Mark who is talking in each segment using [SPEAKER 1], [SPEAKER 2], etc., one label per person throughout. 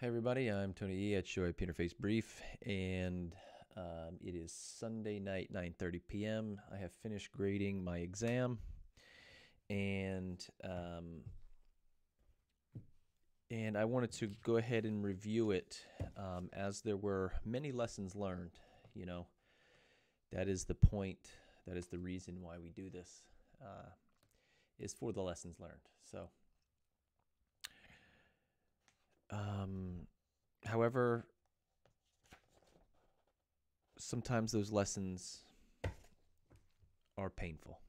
[SPEAKER 1] Hi everybody, I'm Tony E at Show IP Interface Brief, and it is Sunday night, 9:30 p.m. I have finished grading my exam, and I wanted to go ahead and review it, as there were many lessons learned. You know, that is the point. That is the reason why we do this, is for the lessons learned. So. However, sometimes those lessons are painful,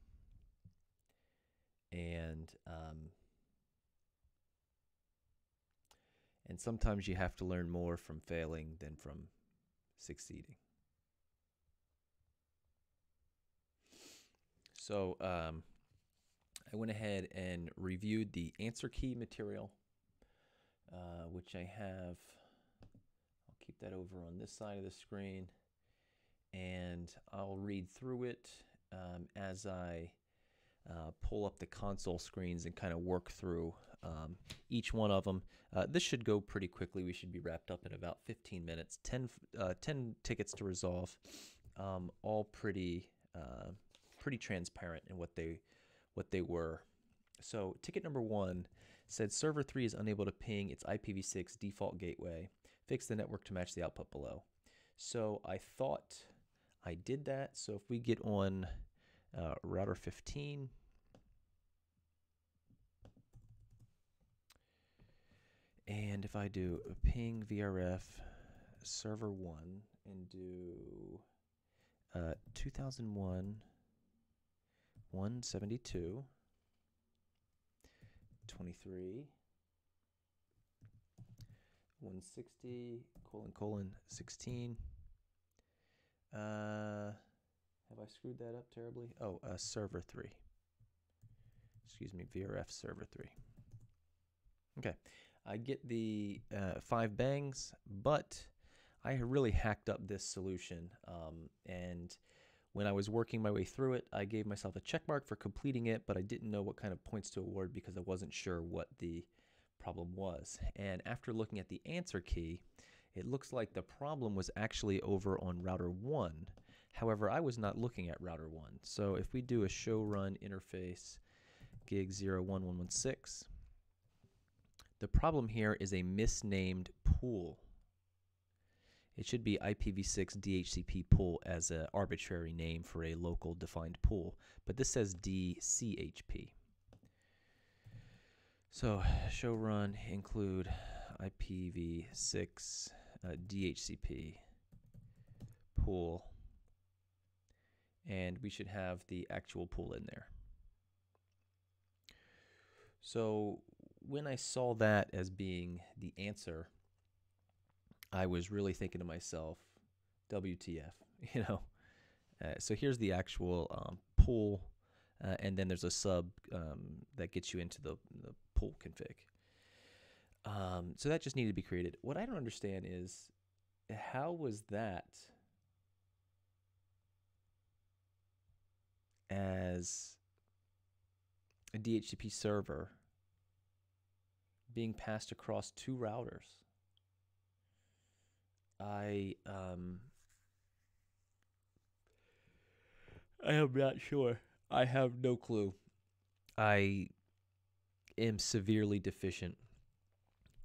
[SPEAKER 1] and sometimes you have to learn more from failing than from succeeding. So I went ahead and reviewed the answer key material, which I have. I'll keep that over on this side of the screen, and I'll read through it as I pull up the console screens and kind of work through each one of them. This should go pretty quickly. We should be wrapped up in about 15 minutes. 10 tickets to resolve, all pretty transparent in what they were. So ticket number 1 said server 3 is unable to ping its IPv6 default gateway. Fix the network to match the output below. So I thought I did that. So if we get on router 15, and if I do a ping VRF server 1 and do 2001 172 23 160 ::16. Have I screwed that up terribly? Oh, server 3. Excuse me, VRF server 3. Okay, I get the 5 bangs, but I really hacked up this solution, and when I was working my way through it, I gave myself a check mark for completing it, but I didn't know what kind of points to award because I wasn't sure what the problem was. And after looking at the answer key, it looks like the problem was actually over on router 1. However, I was not looking at router 1. So if we do a show run interface gig 01116, the problem here is a misnamed pool. It should be IPv6 DHCP pool as an arbitrary name for a local defined pool, but this says DCHP. So show run include IPv6 DHCP pool, and we should have the actual pool in there. So when I saw that as being the answer, I was really thinking to myself, WTF, you know. So here's the actual pool, and then there's a sub that gets you into the pool config. So that just needed to be created. What I don't understand is, how was that as a DHCP server being passed across 2 routers? I am not sure. I have no clue. I am severely deficient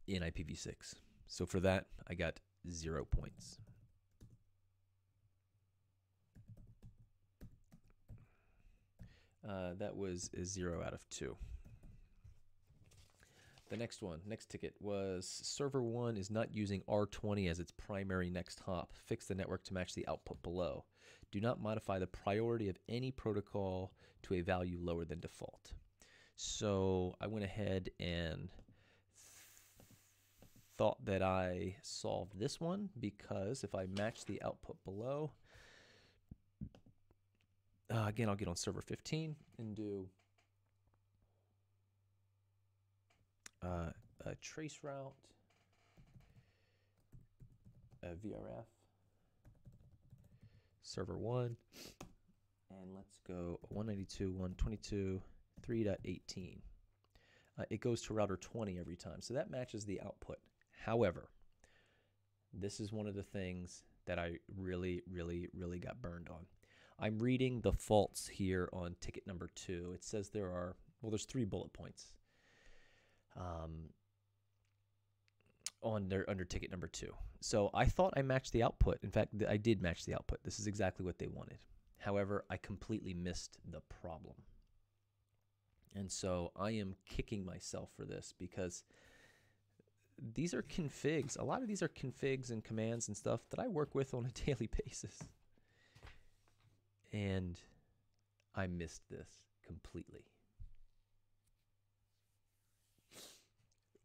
[SPEAKER 1] in IPv6. So for that, I got 0 points. That was a 0 out of 2. The next ticket was server 1 is not using R20 as its primary next hop. Fix the network to match the output below. Do not modify the priority of any protocol to a value lower than default. So I went ahead and thought that I solved this one, because if I match the output below, again, I'll get on server 15 and do a trace route, a VRF, server 1, and let's go 192.122.3.18. It goes to router 20 every time, so that matches the output. However, this is one of the things that I really got burned on. I'm reading the faults here on ticket number 2. It says there's 3 bullet points under ticket number 2. So I thought I matched the output. In fact, I did match the output. This is exactly what they wanted. However, I completely missed the problem. And so I am kicking myself for this because these are configs. A lot of these are configs and commands and stuff that I work with on a daily basis. And I missed this completely.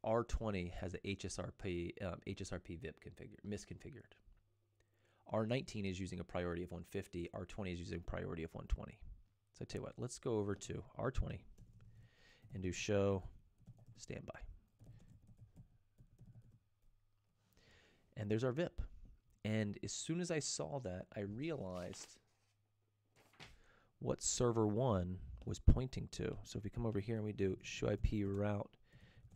[SPEAKER 1] R20 has a HSRP VIP misconfigured. R19 is using a priority of 150. R20 is using a priority of 120. So I tell you what, let's go over to R20 and do show standby. And there's our VIP. And as soon as I saw that, I realized what server 1 was pointing to. So if we come over here and we do show IP route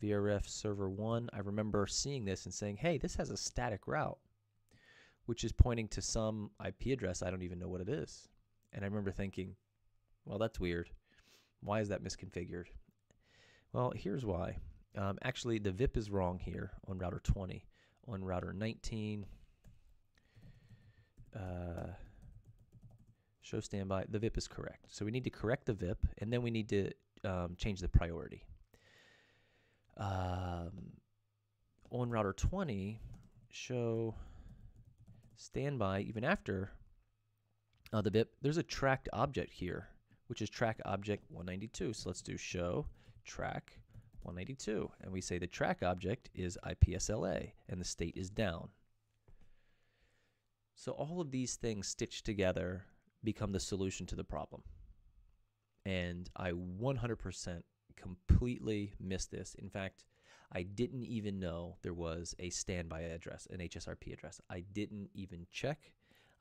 [SPEAKER 1] VRF server 1, I remember seeing this and saying, hey, this has a static route, which is pointing to some IP address. I don't even know what it is. And I remember thinking, well, that's weird. Why is that misconfigured? Well, here's why. Actually, the VIP is wrong here on router 20. On router 19, show standby, the VIP is correct. So we need to correct the VIP, and then we need to change the priority. On router 20, show standby, even after the VIP, there's a tracked object here, which is track object 192. So let's do show track 192, and we say the track object is IPSLA, and the state is down. So all of these things stitched together become the solution to the problem. And I 100% completely missed this. In fact, I didn't even know there was a standby address, an HSRP address. I didn't even check.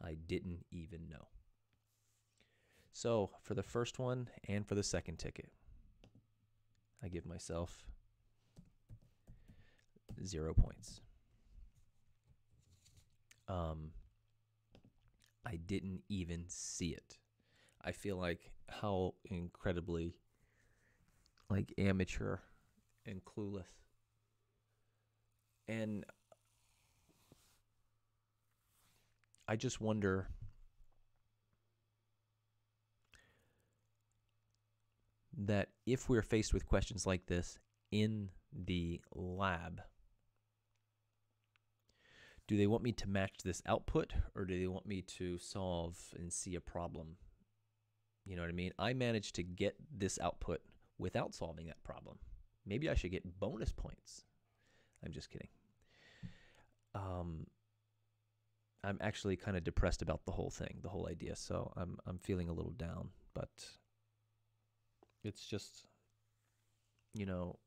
[SPEAKER 1] I didn't even know. So for the first one and for the second ticket, I give myself 0 points. I didn't even see it. I feel like how incredibly amateur and clueless. And I just wonder that if we're faced with questions like this in the lab, do they want me to match this output, or do they want me to solve and see a problem? You know what I mean? I managed to get this output without solving that problem. Maybe I should get bonus points. I'm just kidding. I'm actually kind of depressed about the whole thing, the whole idea. So I'm feeling a little down, but it's just, you know,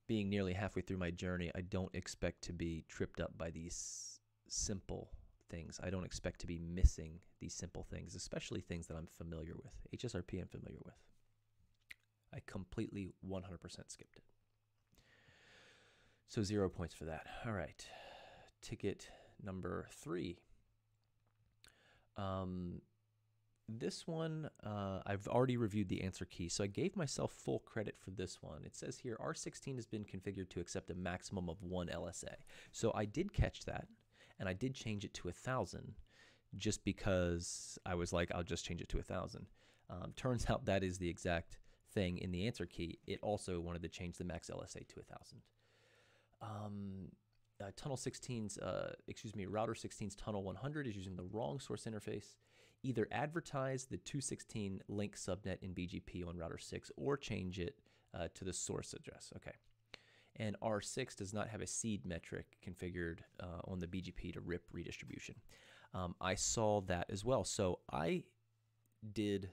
[SPEAKER 1] being nearly halfway through my journey, I don't expect to be tripped up by these simple things. I don't expect to be missing these simple things, especially things that I'm familiar with. HSRP I'm familiar with. I completely 100% skipped it. So 0 points for that. All right. Ticket number 3. This one, I've already reviewed the answer key, so I gave myself full credit for this one. It says here, R16 has been configured to accept a maximum of 1 LSA. So I did catch that, and I did change it to 1,000, just because I was like, I'll just change it to 1,000. Turns out that is the exact thing in the answer key. It also wanted to change the max LSA to 1,000. Router 16's tunnel 100 is using the wrong source interface. Either advertise the 216 link subnet in BGP on router 6 or change it to the source address. Okay. And R6 does not have a seed metric configured on the BGP to RIP redistribution. I saw that as well. So I did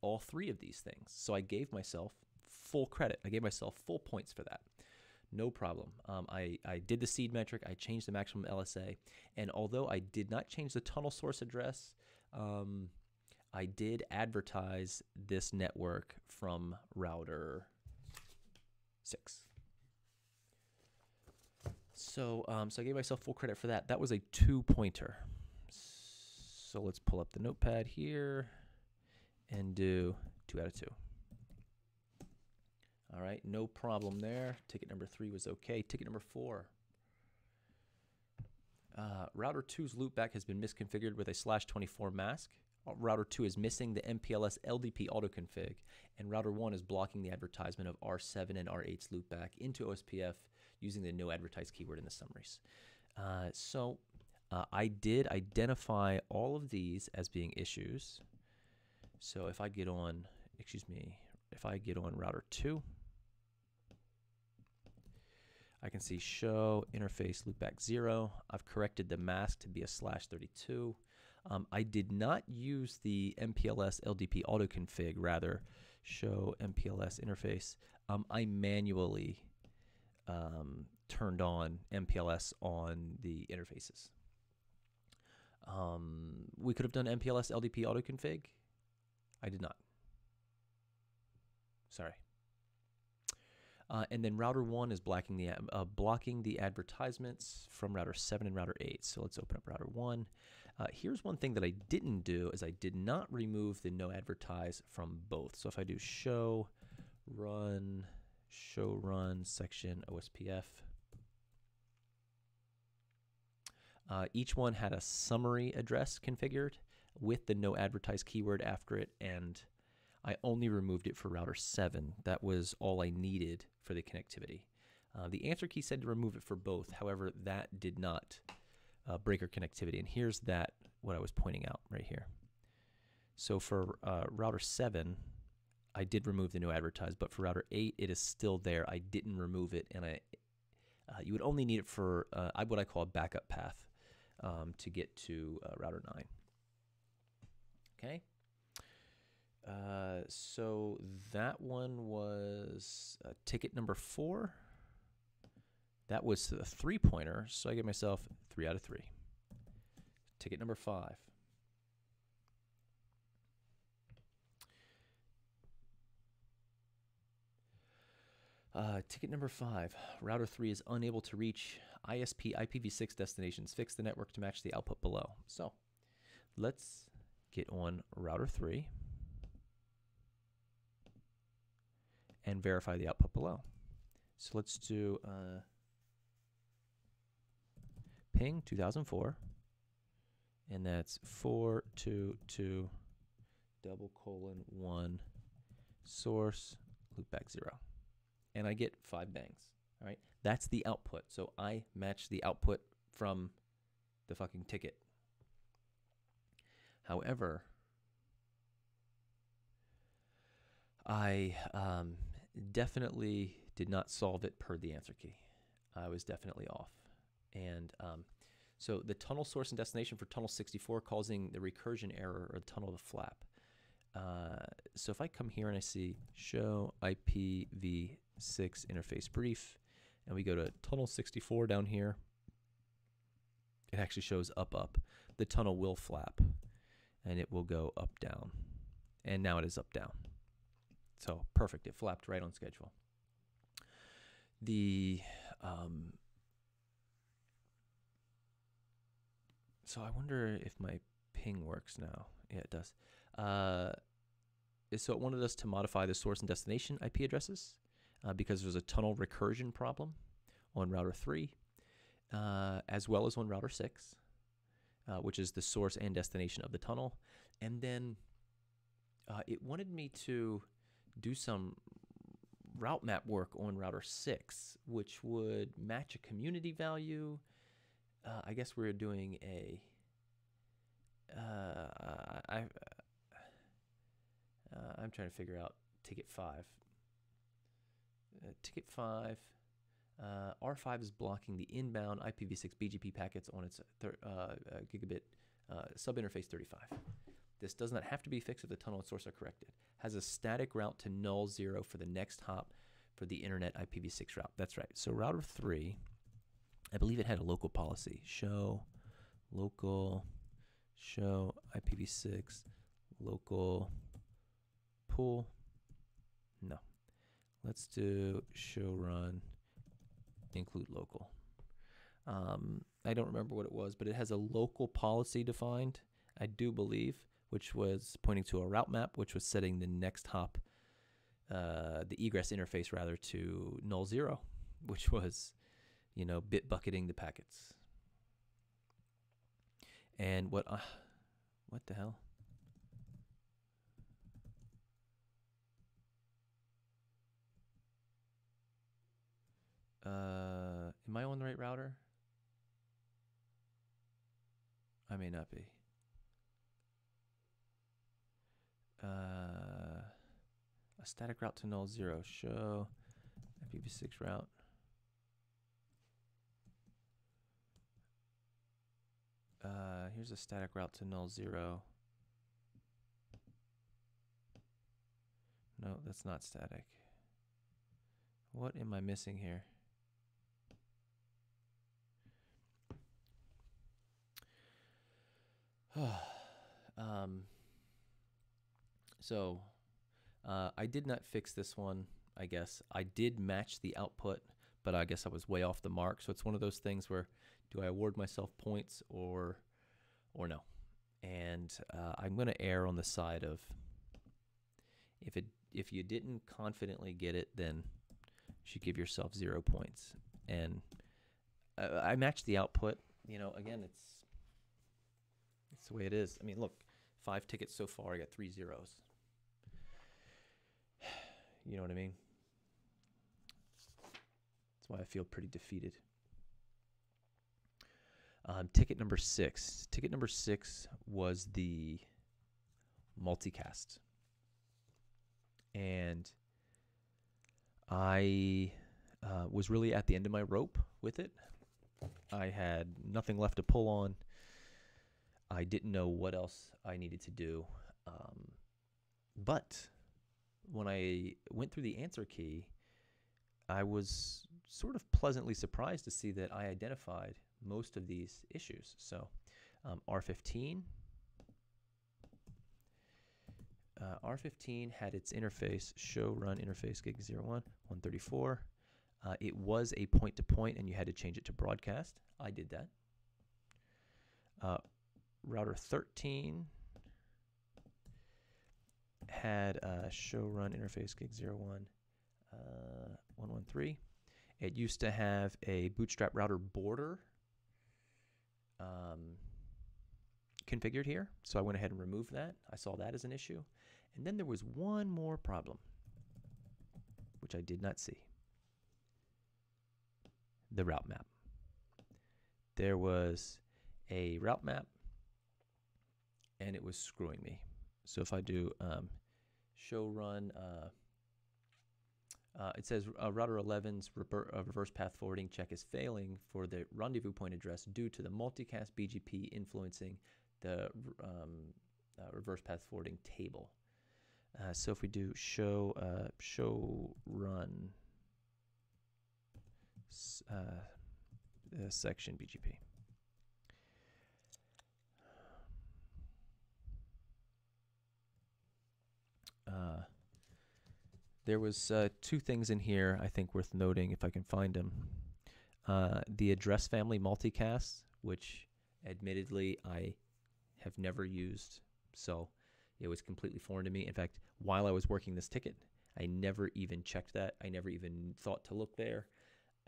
[SPEAKER 1] all 3 of these things. So I gave myself full credit. I gave myself full points for that. No problem. I did the seed metric. I changed the maximum LSA. And although I did not change the tunnel source address, I did advertise this network from router 6. So I gave myself full credit for that. That was a 2-pointer. So let's pull up the notepad here and do 2 out of 2. All right, no problem there. Ticket number 3 was okay. Ticket number 4. Router 2's loopback has been misconfigured with a /24 mask. Router 2 is missing the MPLS LDP autoconfig, and Router 1 is blocking the advertisement of R7 and R8's loopback into OSPF using the no advertise keyword in the summaries. I did identify all of these as being issues. So if I get on, if I get on Router 2, I can see show interface loopback 0. I've corrected the mask to be a /32. I did not use the MPLS LDP autoconfig, rather show MPLS interface. I manually turned on MPLS on the interfaces. We could have done MPLS LDP autoconfig. I did not. Sorry. And then Router 1 is blocking the advertisements from Router 7 and Router 8. So let's open up Router 1. Here's one thing that I didn't do is I did not remove the no advertise from both. So if I do show run section OSPF, each one had a summary address configured with the no advertise keyword after it, and I only removed it for Router 7. That was all I needed for the connectivity. The answer key said to remove it for both. However, that did not break our connectivity. And here's what I was pointing out right here. So for Router 7, I did remove the no advertise, but for Router 8, it is still there. I didn't remove it, and you would only need it for what I call a backup path to get to Router 9. Okay. So that one was ticket number 4. That was the 3-pointer, so I give myself 3 out of 3. Ticket number 5. Ticket number 5. Router 3 is unable to reach ISP IPv6 destinations. Fix the network to match the output below. So let's get on Router 3 and verify the output below. So let's do ping 2004, and that's 422:1 source loopback 0, and I get 5 bangs. All right, that's the output. So I match the output from the fucking ticket. However, I definitely did not solve it per the answer key. I was definitely off. And so the tunnel source and destination for tunnel 64 causing the recursion error or the tunnel to flap. So if I come here and I see show IPv6 interface brief, and we go to tunnel 64 down here, it actually shows up. The tunnel will flap, and it will go up, down. And now it is up, down. So perfect, it flapped right on schedule. So I wonder if my ping works now. Yeah, it does. So it wanted us to modify the source and destination IP addresses because there's a tunnel recursion problem on Router 3, as well as on Router 6, which is the source and destination of the tunnel. And then it wanted me to do some route map work on Router 6, which would match a community value. I guess we're doing a I'm trying to figure out ticket 5. Ticket 5, R5 is blocking the inbound IPv6 BGP packets on its gigabit subinterface 35. This does not have to be fixed if the tunnel and source are corrected. Has a static route to null 0 for the next hop for the internet IPv6 route. That's right. So Router 3, I believe it had a local policy. Show local, show IPv6, local pool. No. Let's do show run, include local. I don't remember what it was, but it has a local policy defined, I do believe, which was pointing to a route map, which was setting the next hop, the egress interface rather, to null 0, which was, you know, bit bucketing the packets. And what the hell? Am I on the right router? I may not be. A static route to null 0. Show IPv6 route. Here's a static route to null 0. No, that's not static. What am I missing here? I did not fix this one, I guess. I did match the output, but I guess I was way off the mark. So it's one of those things where, do I award myself points or no? And I'm going to err on the side of, if you didn't confidently get it, then you should give yourself 0 points. And I matched the output. You know, again, it's the way it is. I mean, look, 5 tickets so far. I got 3 zeros. You know what I mean? That's why I feel pretty defeated. Ticket number 6. Ticket number 6 was the multicast. And I was really at the end of my rope with it. I had nothing left to pull on. I didn't know what else I needed to do. But when I went through the answer key, I was sort of pleasantly surprised to see that I identified most of these issues. So R15 had its interface show run interface gig 01 134. It was a point-to-point, and you had to change it to broadcast. I did that. Router 13 had show run interface gig 01 113. It used to have a bootstrap router border configured here, so I went ahead and removed that. I saw that as an issue. And then there was one more problem, which I did not see. The route map. There was a route map, and it was screwing me. So if I do show run, it says router 11's reverse path forwarding check is failing for the rendezvous point address due to the multicast BGP influencing the reverse path forwarding table. So if we do show run section BGP. There was 2 things in here I think worth noting if I can find them. The address family multicast, which admittedly I have never used, so it was completely foreign to me. In fact, while I was working this ticket, I never even checked that. I never even thought to look there.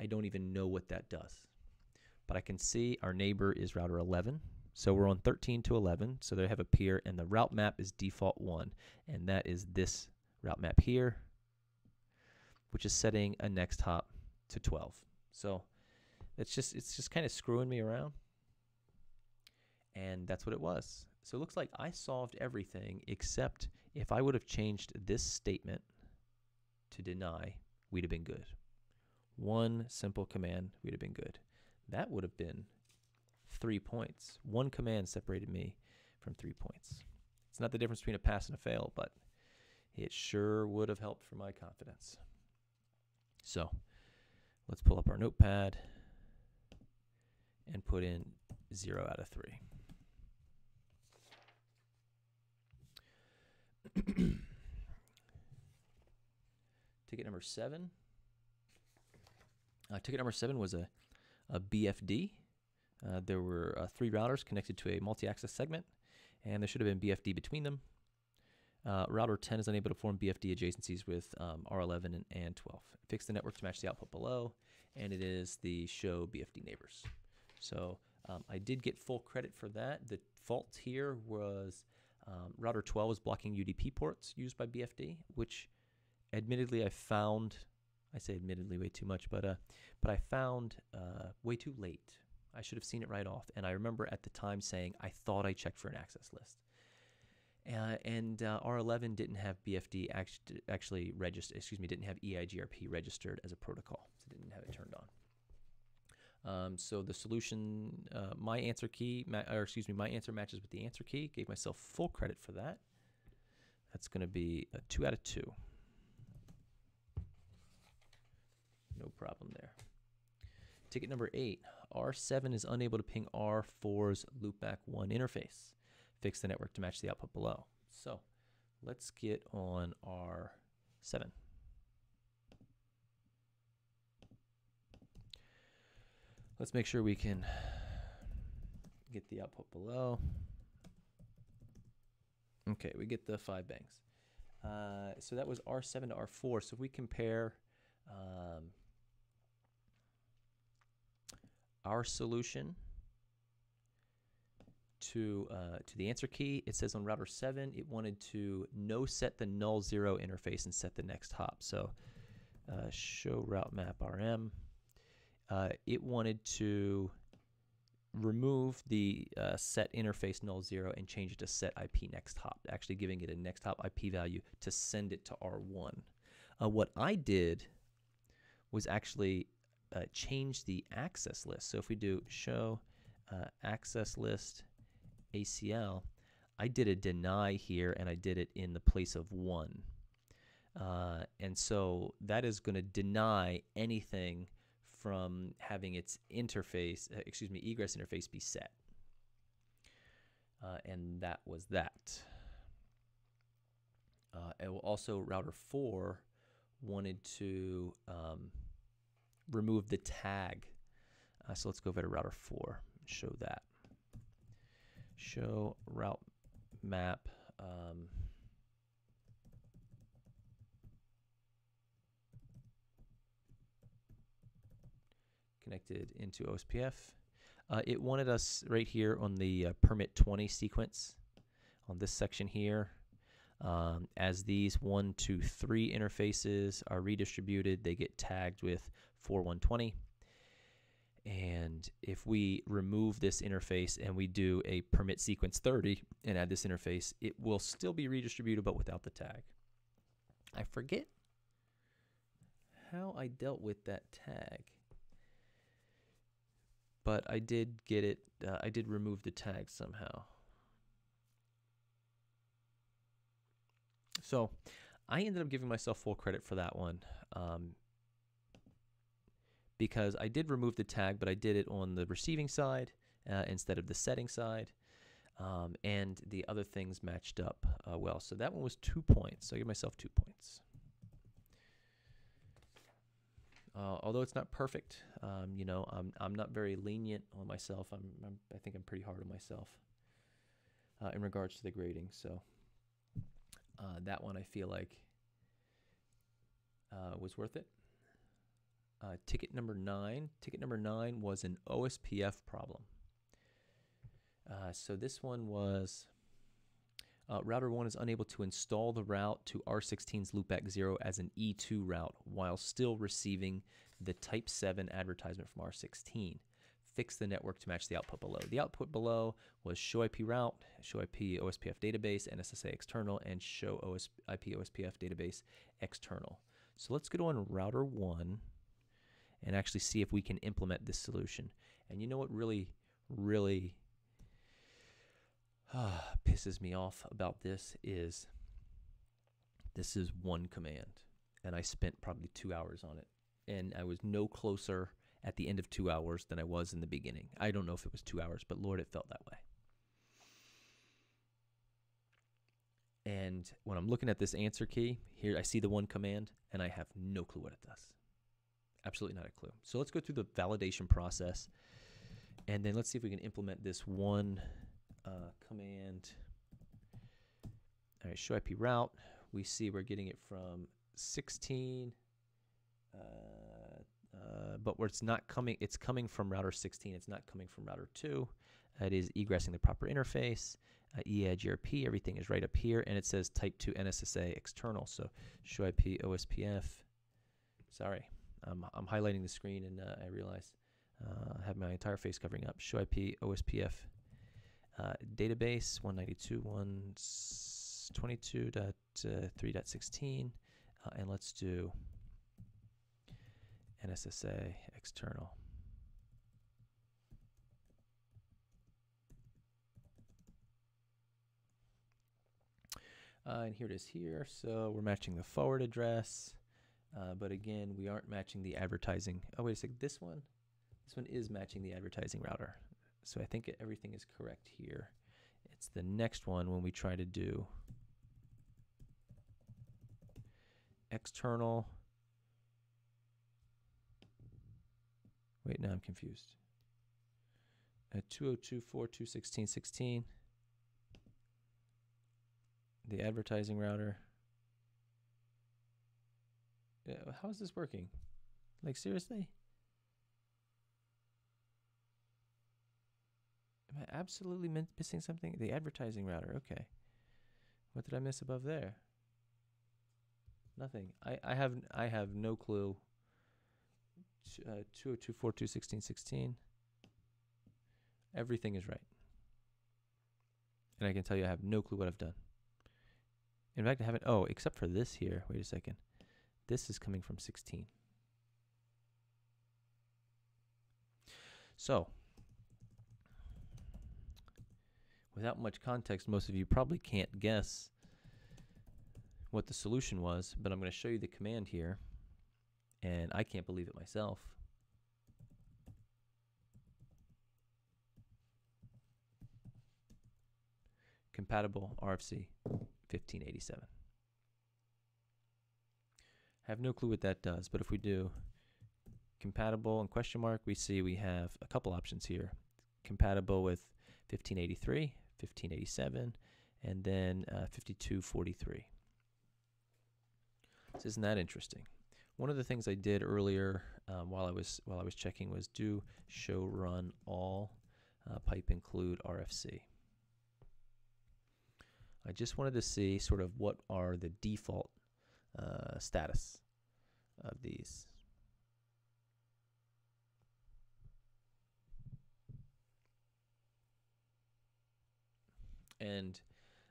[SPEAKER 1] I don't even know what that does. But I can see our neighbor is router 11. So we're on 13 to 11. So they have a peer, and the route map is default 1. And that is this route map here, which is setting a next hop to 12. So it's just kind of screwing me around. And that's what it was. So it looks like I solved everything, except if I would have changed this statement to deny, we'd have been good. One simple command, we'd have been good. That would have been 3 points. One command separated me from 3 points. It's not the difference between a pass and a fail, but it sure would have helped for my confidence. So let's pull up our notepad and put in 0 out of 3. Ticket number 7. Ticket number 7 was a a BFD. There were 3 routers connected to a multi-access segment, and there should have been BFD between them. Router 10 is unable to form BFD adjacencies with R11 and 12. Fix the network to match the output below, and it is the show BFD neighbors. So I did get full credit for that. The fault here was router 12 was blocking UDP ports used by BFD, which admittedly I found, I say admittedly way too much, but I found way too late. I should have seen it right off. And I remember at the time saying I thought I checked for an access list. And R11 didn't have BFD actually registered, didn't have EIGRP registered as a protocol. So it didn't have it turned on. So the solution, my answer matches with the answer key. Gave myself full credit for that. That's going to be a 2 out of 2. No problem there. Ticket number 8. R7 is unable to ping R4's loopback 1 interface. Fix the network to match the output below. So let's get on R7. Let's make sure we can get the output below. Okay, we get the 5 bangs. So that was R7 to R4. So if we compare our solution to the answer key, it says on router 7 it wanted to no set the null 0 interface and set the next hop. So show route map RM. It wanted to remove the set interface null 0 and change it to set IP next hop, actually giving it a next hop IP value to send it to R1. What I did was actually change the access list. So if we do show access list ACL, I did a deny here and I did it in the place of 1. And so that is going to deny anything from having its interface, egress interface be set. And that was that. And also router 4 wanted to remove the tag. So let's go over to router 4 and show that. Show route map connected into OSPF. It wanted us right here on the permit 20 sequence on this section here. As these 1, 2, 3 interfaces are redistributed, they get tagged with 4120. And if we remove this interface and we do a permit sequence 30 and add this interface, it will still be redistributed but without the tag. I forget how I dealt with that tag, but I did get it, I did remove the tag somehow. So I ended up giving myself full credit for that one. Because I did remove the tag, but I did it on the receiving side instead of the setting side, and the other things matched up well. So that one was 2 points. So I give myself 2 points. Although it's not perfect, you know, I'm not very lenient on myself. I think I'm pretty hard on myself in regards to the grading. So that one I feel like was worth it. Ticket number 9. Ticket number 9 was an OSPF problem. So this one was router 1 is unable to install the route to R16's loopback 0 as an E2 route while still receiving the type 7 advertisement from R16. Fix the network to match the output below. The output below was show IP route, show IP OSPF database, NSSA external, and show IP OSPF database external. So let's go on router 1 and actually see if we can implement this solution. And you know what really pisses me off about this is one command, and I spent probably 2 hours on it, and I was no closer at the end of 2 hours than I was in the beginning. I don't know if it was 2 hours, but Lord, it felt that way. And when I'm looking at this answer key, here I see the one command, and I have no clue what it does. Absolutely not a clue. So let's go through the validation process, and then let's see if we can implement this one command. All right, show IP route. We see we're getting it from 16, but where it's not coming, it's coming from router 16. It's not coming from router 2. It is egressing the proper interface. EADGE ERP, everything is right up here, and it says type 2 NSSA external. So show IP OSPF. Sorry, I'm highlighting the screen, and I realize I have my entire face covering up. Show IP OSPF database 192.122.3.16, and let's do NSSA external. And here it is here. So we're matching the forward address, but again, we aren't matching the advertising. Oh, wait a second. This one is matching the advertising router. So I think everything is correct here. It's the next one when we try to do external. Wait, now I'm confused. 2024.216.16. The advertising router. Yeah, how is this working? Like, seriously? Am I absolutely missing something? The advertising router, okay. What did I miss above there? Nothing. I have no clue. 2024.216.16. Everything is right. And I can tell you I have no clue what I've done. In fact, I haven't, oh, except for this here. Wait a second. This is coming from 16. So, without much context, most of you probably can't guess what the solution was, but I'm going to show you the command here, and I can't believe it myself. Compatible RFC 1587. I have no clue what that does, but if we do compatible and question mark, we see we have a couple options here. Compatible with 1583, 1587, and then 5243. So isn't that interesting? One of the things I did earlier while I was checking was do show run all pipe include RFC. I just wanted to see sort of what are the default status of these. And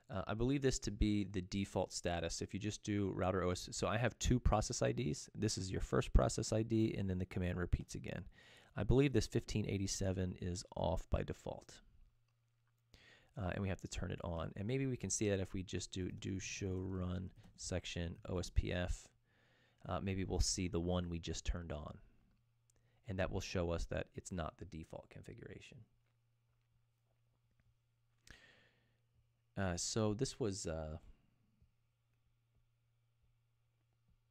[SPEAKER 1] I believe this to be the default status. If you just do router OS, so I have two process IDs. This is your first process ID, and then the command repeats again. I believe this 1587 is off by default. And we have to turn it on. And maybe we can see that if we just do show run section OSPF, maybe we'll see the one we just turned on. And that will show us that it's not the default configuration. So this was,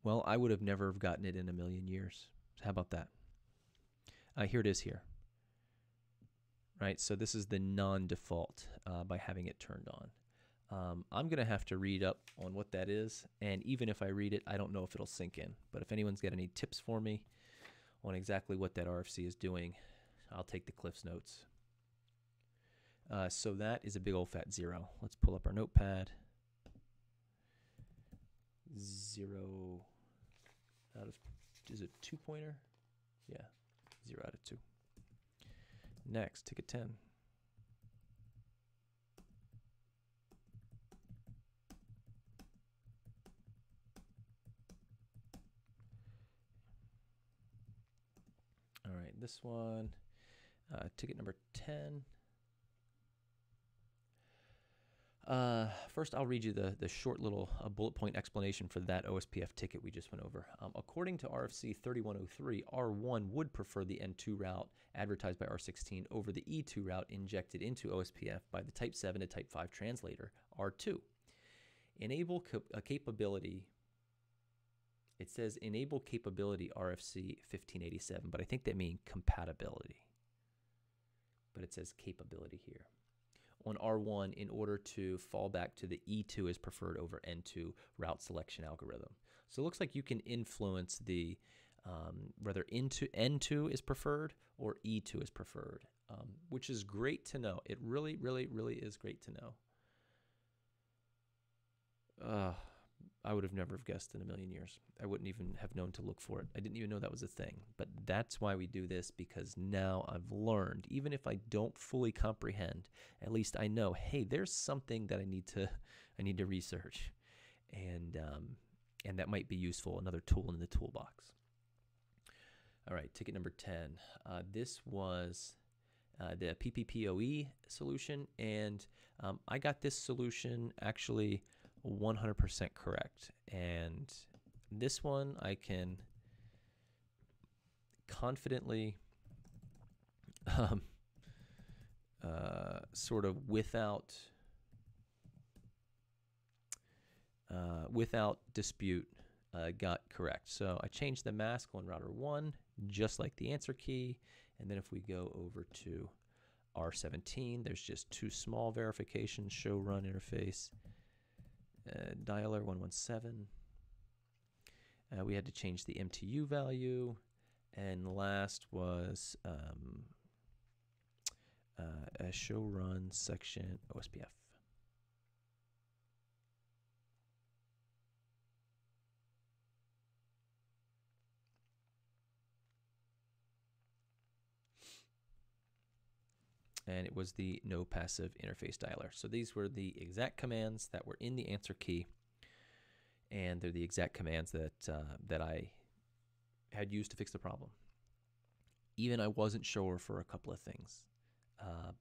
[SPEAKER 1] well, I would have never have gotten it in a million years. How about that? Here it is here. Right, so this is the non-default by having it turned on. I'm going to have to read up on what that is, and even if I read it, I don't know if it'll sink in. But if anyone's got any tips for me on exactly what that RFC is doing, I'll take the Cliff's notes. So that is a big old fat 0. Let's pull up our notepad. 0 out of, is it 2-pointer? Yeah, 0 out of 2. Next, ticket 10. All right, this one, ticket number 10. First, I'll read you the short little bullet point explanation for that OSPF ticket we just went over. According to RFC 3103, R1 would prefer the N2 route advertised by R16 over the E2 route injected into OSPF by the Type 7 to Type 5 translator, R2. Enable a capability It says enable capability RFC 1587, but I think they mean compatibility. But it says capability here. On R1, in order to fall back to the E2 is preferred over N2 route selection algorithm. So it looks like you can influence the whether N2 is preferred or E2 is preferred, which is great to know. It really, really, really is great to know. I would have never have guessed in a million years. I wouldn't even have known to look for it. I didn't even know that was a thing. But that's why we do this, because now I've learned, even if I don't fully comprehend, at least I know, hey, there's something that I need to research, and that might be useful, another tool in the toolbox. All right, ticket number 10. This was the Pppoe solution, and I got this solution actually 100% correct. And this one I can confidently sort of without dispute got correct. So I changed the mask on router 1 just like the answer key, and then if we go over to R17, there's just two small verifications: show run interface, dialer 117. We had to change the MTU value, and last was a show run section OSPF. And it was the no passive interface dialer. So these were the exact commands that were in the answer key, and they're the exact commands that that I had used to fix the problem. Even I wasn't sure for a couple of things,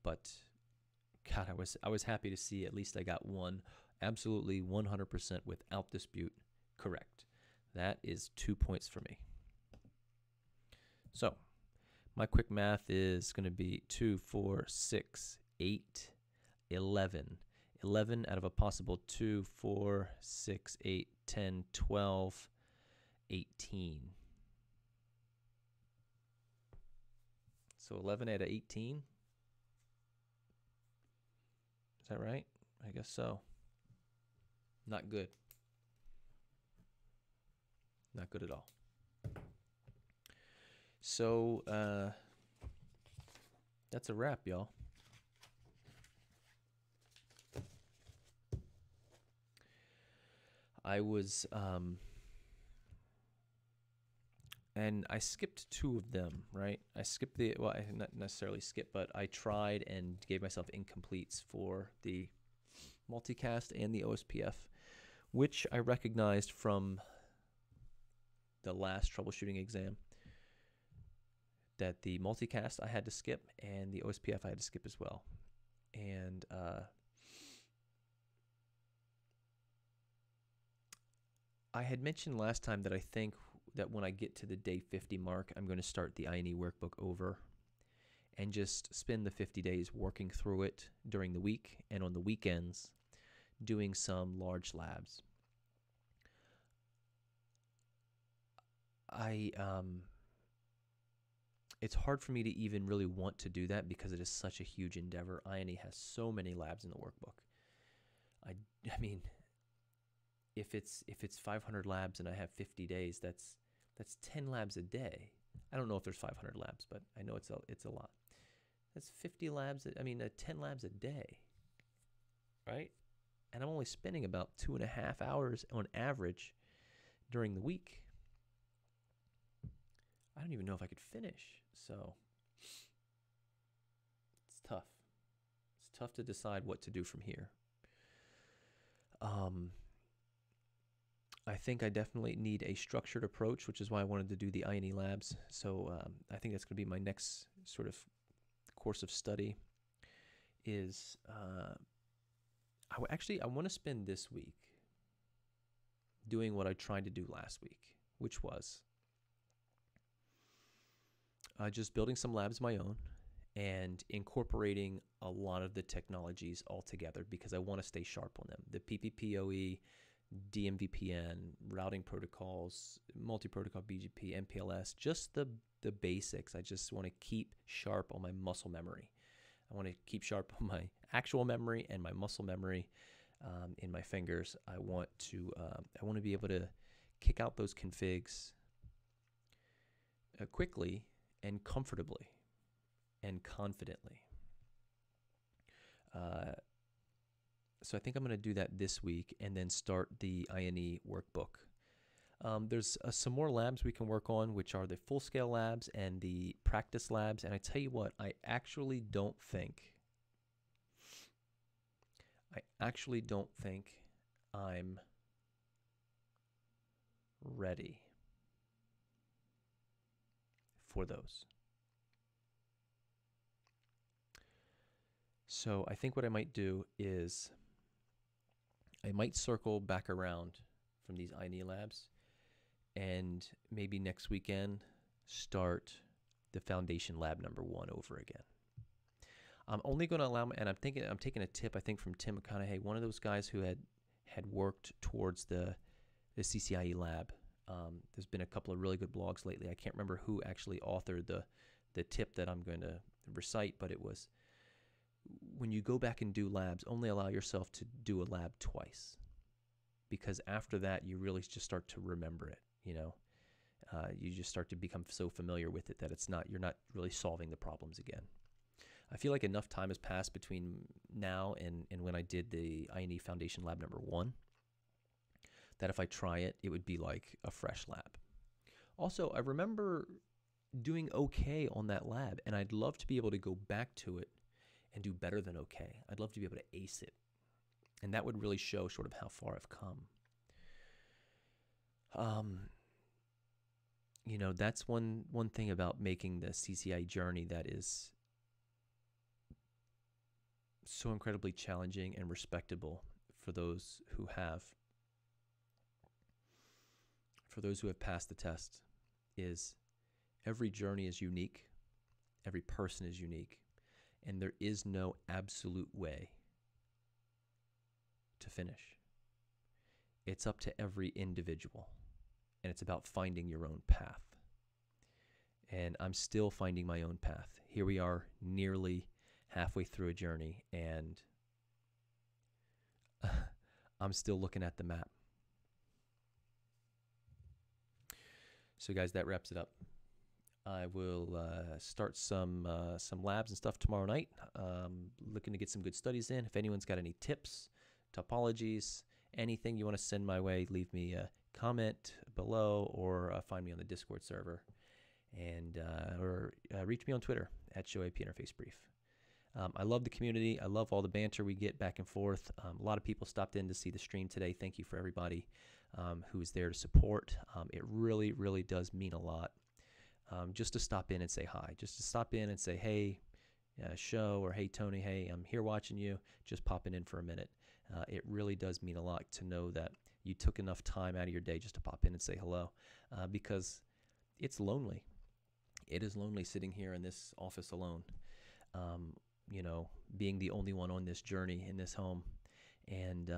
[SPEAKER 1] but God, I was happy to see at least I got one absolutely 100% without dispute correct. That is 2 points for me. So my quick math is going to be 2, 4, 6, 8, 11. 11 out of a possible 2, 4, 6, 8, 10, 12, 18. So 11 out of 18. Is that right? I guess so. Not good. Not good at all. So that's a wrap, y'all. I was and I skipped two of them, right? I skipped the, well, I not necessarily skipped, but I tried and gave myself incompletes for the multicast and the OSPF, which I recognized from the last troubleshooting exam that the multicast I had to skip and the OSPF I had to skip as well. And I had mentioned last time that I think that when I get to the day 50 mark, I'm going to start the INE workbook over and just spend the 50 days working through it during the week, and on the weekends doing some large labs. It's hard for me to even really want to do that because it is such a huge endeavor. INE has so many labs in the workbook. I mean, if it's 500 labs and I have 50 days, that's 10 labs a day. I don't know if there's 500 labs, but I know it's a lot. That's 50 labs. 10 labs a day, right? And I'm only spending about 2.5 hours on average during the week. I don't even know if I could finish. So it's tough. It's tough to decide what to do from here. I think I definitely need a structured approach, which is why I wanted to do the INE labs. So I think that's going to be my next sort of course of study. Is I want to spend this week doing what I tried to do last week, which was just building some labs of my own and incorporating a lot of the technologies all together because I want to stay sharp on them. The Pppoe, DMVPN, routing protocols, multi-protocol BGP, MPLS, just the basics. I just want to keep sharp on my muscle memory. I want to keep sharp on my actual memory and my muscle memory in my fingers. I want to be able to kick out those configs quickly and comfortably and confidently. So I think I'm going to do that this week and then start the INE workbook. There's some more labs we can work on, which are the full-scale labs and the practice labs. And I tell you what, I actually don't think I'm ready for those. So I think what I might do is I might circle back around from these INE labs and maybe next weekend start the foundation lab number 1 over again. I'm only going to allow, and I'm taking a tip, I think, from Tim McConaughey, one of those guys who had worked towards the CCIE lab. There's been a couple of really good blogs lately. I can't remember who actually authored the tip that I'm going to recite, but it was, when you go back and do labs, only allow yourself to do a lab twice, because after that you really just start to remember it. You just start to become so familiar with it that you're not really solving the problems again. I feel like enough time has passed between now and when I did the INE Foundation Lab number 1 that if I try it, it would be like a fresh lab. Also, I remember doing okay on that lab, and I'd love to be able to go back to it and do better than okay. I'd love to be able to ace it. And that would really show sort of how far I've come. That's one thing about making the CCIE journey that is so incredibly challenging and respectable for those who have passed the test, is every journey is unique, every person is unique, and there is no absolute way to finish. It's up to every individual, and it's about finding your own path. And I'm still finding my own path. Here we are, nearly halfway through a journey, and I'm still looking at the map. So guys, that wraps it up. I will start some labs and stuff tomorrow night. Looking to get some good studies in. If anyone's got any tips, topologies, anything you want to send my way, leave me a comment below or find me on the Discord server, and or reach me on Twitter at @ShowAPInterfaceBrief. I love the community. I love all the banter we get back and forth. A lot of people stopped in to see the stream today. Thank you for everybody who's there to support. It really, really does mean a lot. Just to stop in and say hi, just to stop in and say, hey, show, or hey, Tony, hey, I'm here watching you, just popping in for a minute. It really does mean a lot to know that you took enough time out of your day just to pop in and say hello, because it's lonely. It is lonely sitting here in this office alone, being the only one on this journey in this home. And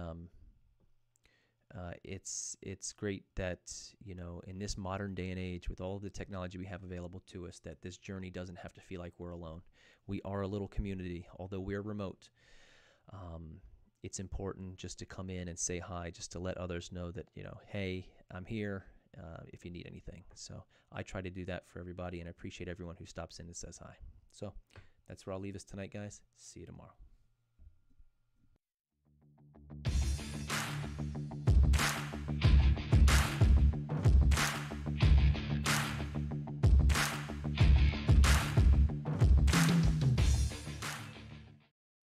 [SPEAKER 1] it's great that, in this modern day and age, with all of the technology we have available to us, that this journey doesn't have to feel like we're alone. We are a little community, although we're remote. It's important just to come in and say hi, just to let others know that, hey, I'm here if you need anything. So I try to do that for everybody, and I appreciate everyone who stops in and says hi. So that's where I'll leave us tonight, guys. See you tomorrow.